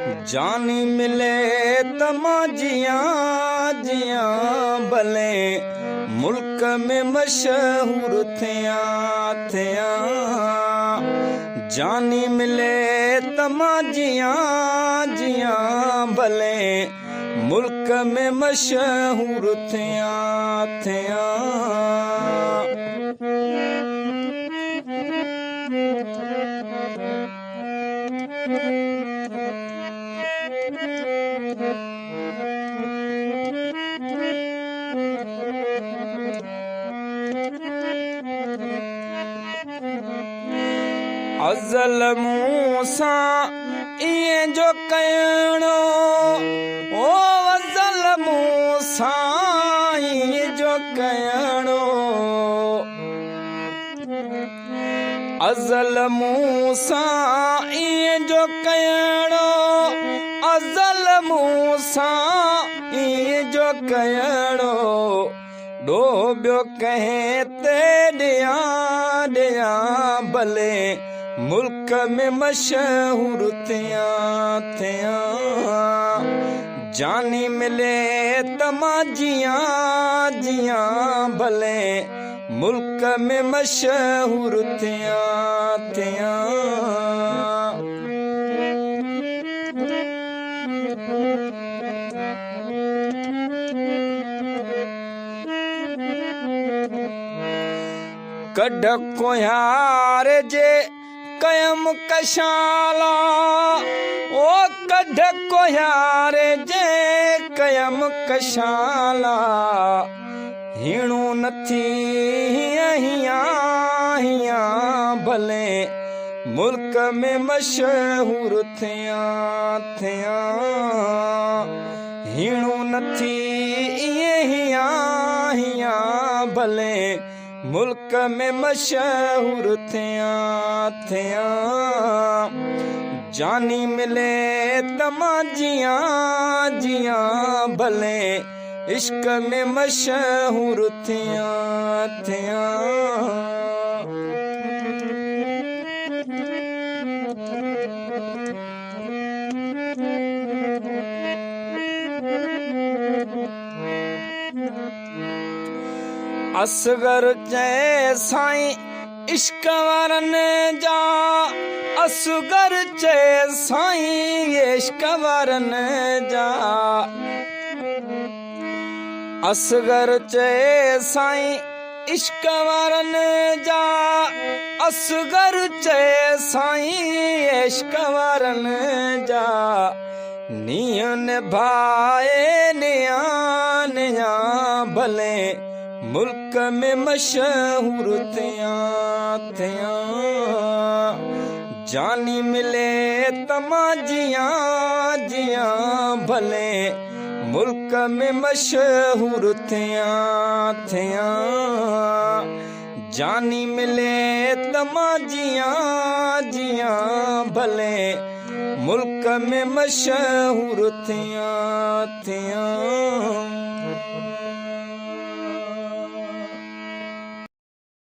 जानी मिले तमाजियां जियां भले मुल्क में मशहूर थिया थिया। जानी मिले तमाजियां जियां भले मुल्क में मशहूर थिया थिया। अज़ल मूसा इए जो कयणो ओ अज़ल मूसा इए जो कयणो। अज़ल मूसा इए जो कयणो अज़ल मूसा इए जो कयणो। डोबियो कहे ते ॾिया ॾिया भले मुल्क में मशहूर थिया थिया। जानी मिले तमाजियां जियां भले मुल्क में मशहूर थिया थिया। कढ कोयार जे कयम कशाला ओ कढ कोयार जे कयम कशाला। हीणो नथी हियां हियां भले मुल्क में मशहूर थिया थिया। हीणो नथी हियां हियां भले मुल्क में मशहूर थिया थिया। जानी मिले तमाजियां जियां भले इश्क में मशहूर थिया थिया। असगर चए साईं इश्क वारनि जा असगर चए साईं इश्क वारनि जा। असगर चए साईं इश्क वारनि जा असगर चए साईं इश्क वारनि जा। नीअं निभाए निया निया भले मुल्क में मशहूर थिया थिया। जानी मिले तमाजियां जियां भले मुल्क में मशहूर थिया थिया। जानी मिले तमाजियां जियां भले मुल्क में मशहूर थिया थिया।